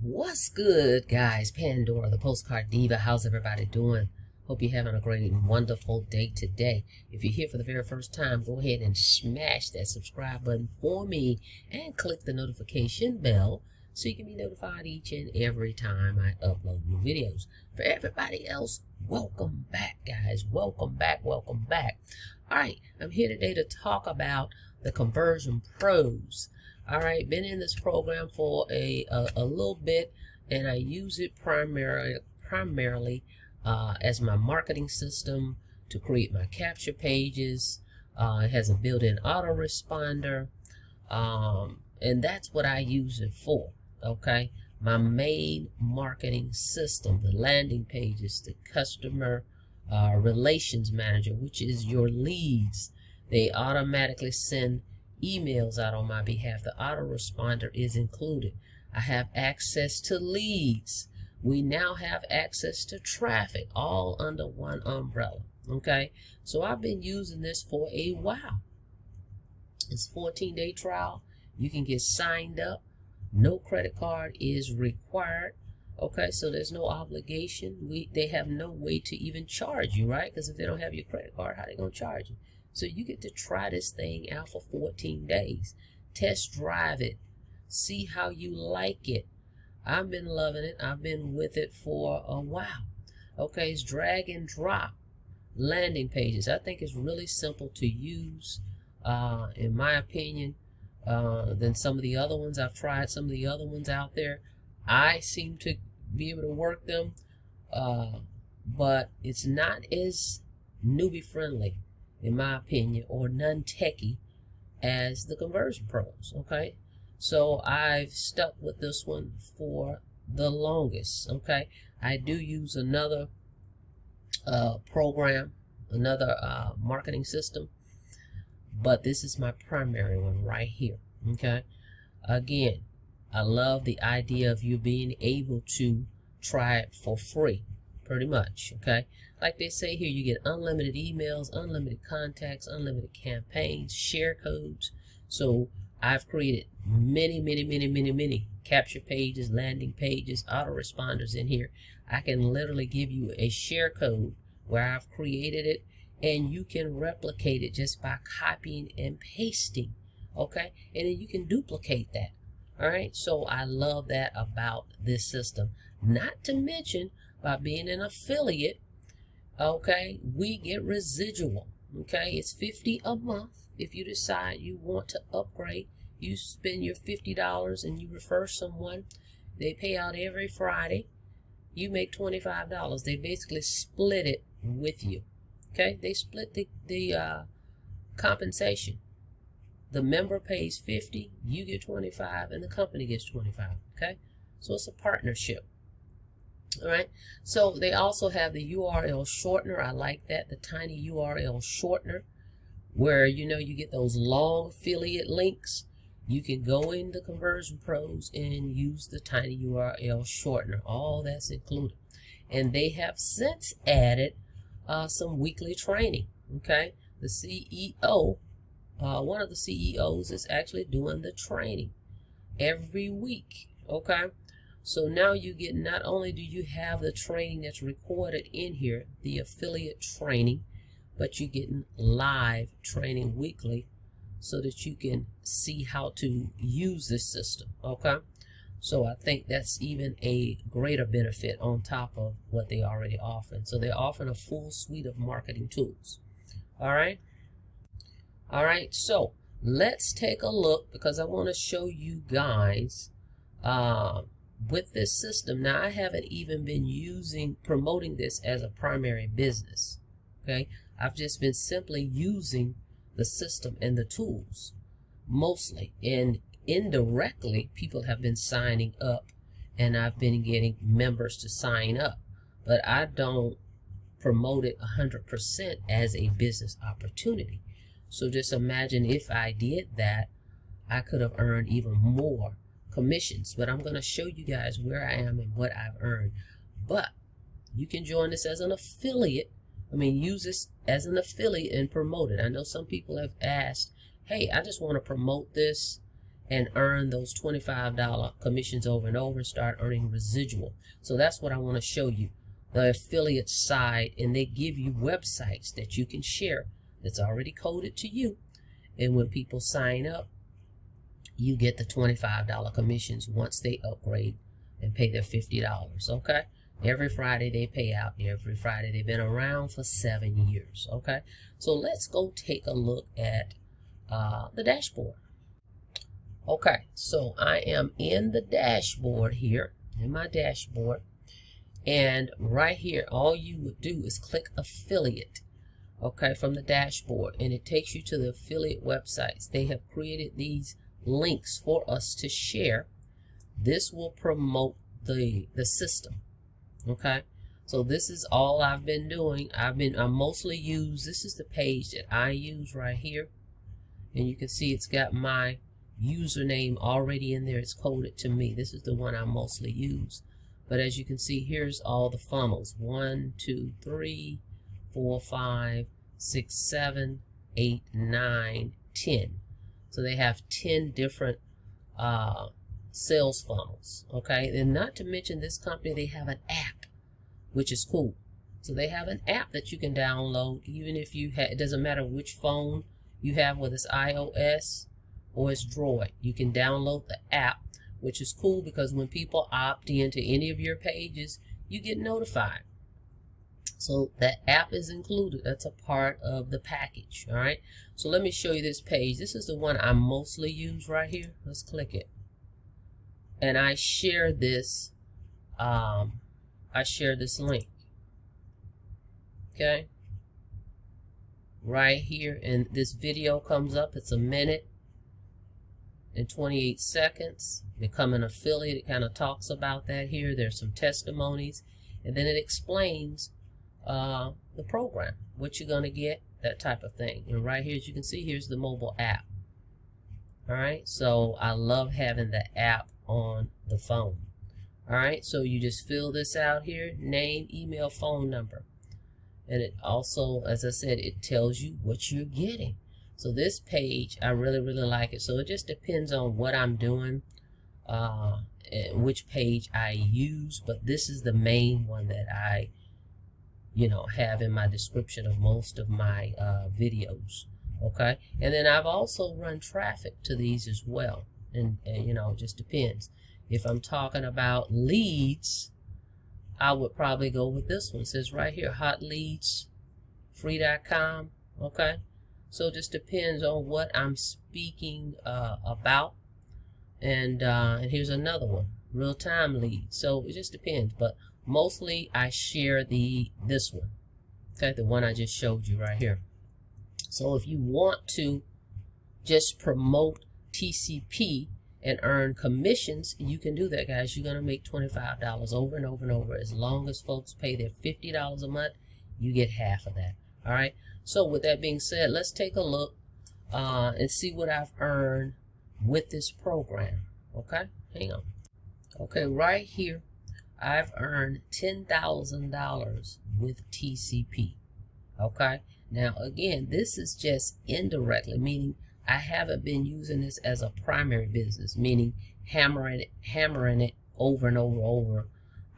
What's good, guys? Pandora, the Postcard Diva. How's everybody doing? Hope you're having a great and wonderful day today. If you're here for the very first time, go ahead and smash that subscribe button for me and click the notification bell so you can be notified each and every time I upload new videos. For everybody else, welcome back, guys. Welcome back. Welcome back. All right, I'm here today to talk about the conversion pros. All right, been in this program for a little bit, and I use it primarily as my marketing system to create my capture pages. It has a built-in autoresponder, and that's what I use it for. Okay, my main marketing system, the landing pages, the customer relations manager, which is your leads. They automatically send emails out on my behalf. The autoresponder is included. I have access to leads. We now have access to traffic, all under one umbrella. Okay, so I've been using this for a while. It's a 14-day trial. You can get signed up. No credit card is required. Okay, so there's no obligation. They have no way to even charge you, right? Because if they don't have your credit card, how are they going to charge you? So you get to try this thing out for 14 days. Test drive it. See how you like it. I've been loving it. I've been with it for a while. Okay, it's drag and drop landing pages. I think it's really simple to use, in my opinion, than some of the other ones. I've tried some of the other ones out there. I seem to be able to work them, but it's not as newbie friendly, in my opinion, or non-techie as the conversion pros. Okay, so I've stuck with this one for the longest. Okay, I do use another program, another marketing system, but this is my primary one right here. Okay, again, I love the idea of you being able to try it for free, pretty much. Okay, like they say here, you get unlimited emails, unlimited contacts, unlimited campaigns, share codes. So I've created many capture pages, landing pages, autoresponders in here. I can literally give you a share code where I've created it, and you can replicate it just by copying and pasting. Okay, and then you can duplicate that. All right, so I love that about this system. Not to mention, by being an affiliate, okay, we get residual. Okay, it's $50 a month. If you decide you want to upgrade, you spend your $50 and you refer someone. They pay out every Friday. You make $25. They basically split it with you. Okay, they split the compensation. The member pays 50, you get 25, and the company gets 25. Okay, so it's a partnership. All right, so they also have the URL shortener. I like that, the tiny URL shortener, where you get those long affiliate links. You can go into Conversion Pros and use the tiny URL shortener. All that's included. And they have since added some weekly training. Okay, the CEO, one of the CEOs is actually doing the training every week. Okay, so now you get, not only do you have the training that's recorded in here, the affiliate training, but you're getting live training weekly so that you can see how to use this system. Okay, so I think that's even a greater benefit on top of what they already offering. So they're offering a full suite of marketing tools. All right. All right, so let's take a look, because I want to show you guys with this system. Now, I haven't even been promoting this as a primary business. Okay, I've just been simply using the system and the tools mostly, and indirectly people have been signing up, and I've been getting members to sign up, but I don't promote it 100% as a business opportunity. So just imagine if I did that, I could have earned even more commissions. But I'm going to show you guys where I am and what I've earned. But you can join this as an affiliate. Use this as an affiliate and promote it. I know some people have asked, hey, I just want to promote this and earn those $25 commissions over and over and start earning residual. So that's what I want to show you, the affiliate side, and they give you websites that you can share that's already coded to you. And when people sign up, you get the $25 commissions once they upgrade and pay their $50, okay? Every Friday they pay out, every Friday. They've been around for 7 years, okay? So let's go take a look at the dashboard. Okay, so I am in the dashboard here, in my dashboard, and right here, all you would do is click affiliate, okay, from the dashboard, and it takes you to the affiliate websites. They have created these links for us to share. This will promote the system, okay? So this is all I've been doing. I mostly use, this is the page that I use right here, and you can see it's got my username already in there. It's coded to me. This is the one I mostly use. But as you can see, here's all the funnels: 1, 2, 3, 4, 5, 6, 7, 8, 9, 10. So they have 10 different sales funnels, okay? And not to mention, this company, they have an app, which is cool. So they have an app that you can download, even if you have, it doesn't matter which phone you have, whether it's iOS or it's Droid. You can download the app, which is cool because when people opt into any of your pages, you get notified. So that app is included. That's a part of the package, all right? So let me show you this page. This is the one I mostly use right here. Let's click it. And I share this, link, okay? Right here, and this video comes up. It's 1 minute and 28 seconds. Become an affiliate. It kind of talks about that here. There's some testimonies, and then it explains the program, what you're going to get, that type of thing. And right here, as you can see, here's the mobile app. All right, so I love having the app on the phone. All right, so you just fill this out here: name, email, phone number. And it also, as I said, it tells you what you're getting. So this page, I really, really like it. So it just depends on what I'm doing, and which page I use. But this is the main one that I, have in my description of most of my videos. Okay, and then I've also run traffic to these as well. And it just depends. If I'm talking about leads, I would probably go with this one. It says right here, hot leads, free.com. Okay, so it just depends on what I'm speaking about. And here's another one, real-time leads. So it just depends, but mostly I share this one. Okay, the one I just showed you right here. So if you want to just promote TCP and earn commissions, you can do that, guys. You're going to make $25 over and over and over. As long as folks pay their $50 a month, you get half of that. All right, so with that being said, let's take a look and see what I've earned with this program. Okay, hang on. Okay, right here, I've earned $10,000 with TCP. Okay, now again, this is just indirectly, meaning I haven't been using this as a primary business, meaning hammering it over and over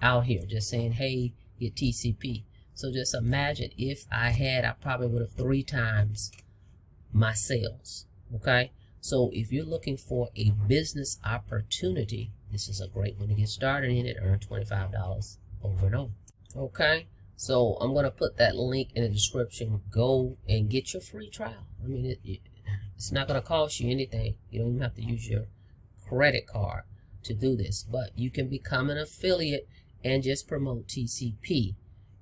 out here, just saying, hey, get TCP. So just imagine if I probably would have 3 times my sales. Okay, so if you're looking for a business opportunity, this is a great one to get started in it. Earn $25 over and over. Okay, so I'm going to put that link in the description. Go and get your free trial. I mean, it's not going to cost you anything. You don't even have to use your credit card to do this, but you can become an affiliate and just promote TCP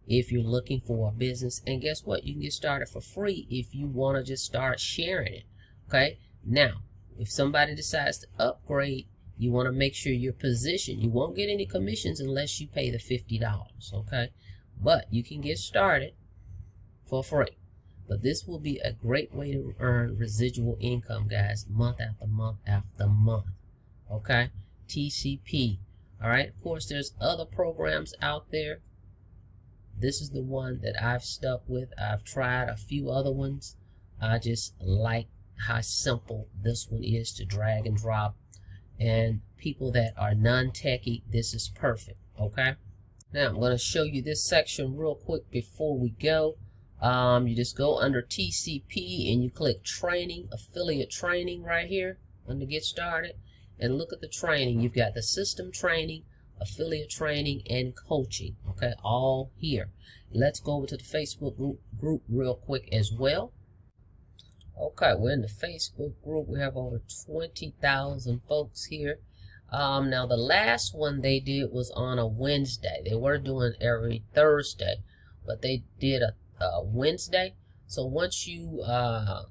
if you're looking for a business. And guess what? You can get started for free if you want to just start sharing it. Okay, now if somebody decides to upgrade, you want to make sure you're positioned. You won't get any commissions unless you pay the $50. Okay, but you can get started for free. But this will be a great way to earn residual income, guys, month after month after month. Okay, TCP. All right, of course, there's other programs out there. This is the one that I've stuck with. I've tried a few other ones. I just like how simple this one is to drag and drop. And people that are non-techie, this is perfect. Okay, now I'm going to show you this section real quick before we go. You just go under TCP and you click training, affiliate training right here under get started, and look at the training. You've got the system training, affiliate training, and coaching. Okay, all here. Let's go over to the Facebook group real quick as well. Okay, we're in the Facebook group. We have over 20,000 folks here. Now the last one they did was on a Wednesday. They were doing every Thursday, but they did a Wednesday. So once you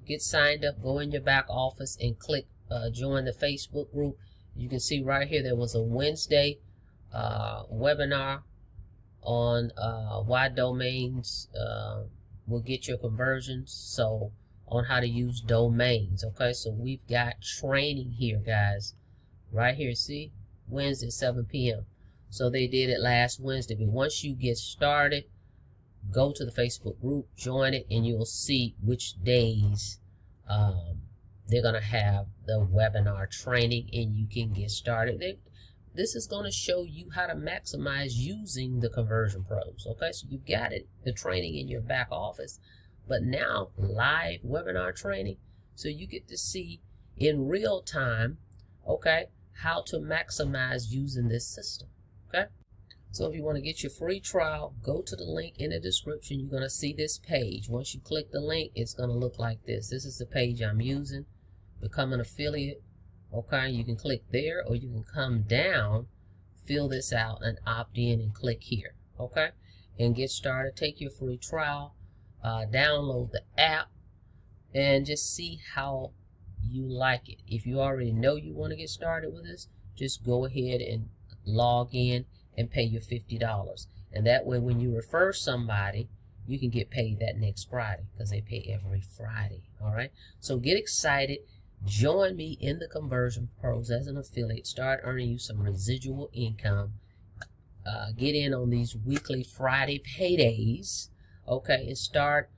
get signed up, go in your back office and click join the Facebook group. You can see right here there was a Wednesday webinar on why domains will get your conversions. So on how to use domains. Okay, so we've got training here, guys, right here. See, Wednesday 7 p.m. So they did it last Wednesday. But once you get started, go to the Facebook group, join it, and you'll see which days they're going to have the webinar training, and you can get started. This is going to show you how to maximize using the Conversion Pros. Okay, so you've got it, the training in your back office, but now live webinar training. So you get to see in real time, okay, how to maximize using this system. Okay. So if you want to get your free trial, go to the link in the description. You're going to see this page. Once you click the link, it's going to look like this. This is the page I'm using. Become an affiliate. Okay, you can click there, or you can come down, fill this out, and opt in and click here. Okay, and get started. Take your free trial. Download the app and just see how you like it. If you already know you want to get started with this, just go ahead and log in and pay your $50, and that way when you refer somebody, you can get paid that next Friday, because they pay every Friday. All right, so get excited, join me in the Conversion Pros as an affiliate, start earning you some residual income, get in on these weekly Friday paydays, okay, and start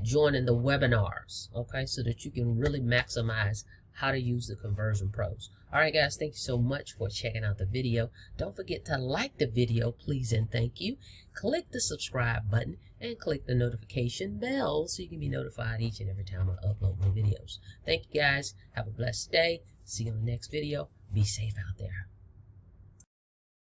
joining the webinars, okay, so that you can really maximize how to use the Conversion Pros. All right, guys, thank you so much for checking out the video. Don't forget to like the video, please, and thank you. Click the subscribe button and click the notification bell so you can be notified each and every time I upload new videos. Thank you, guys. Have a blessed day. See you on the next video. Be safe out there.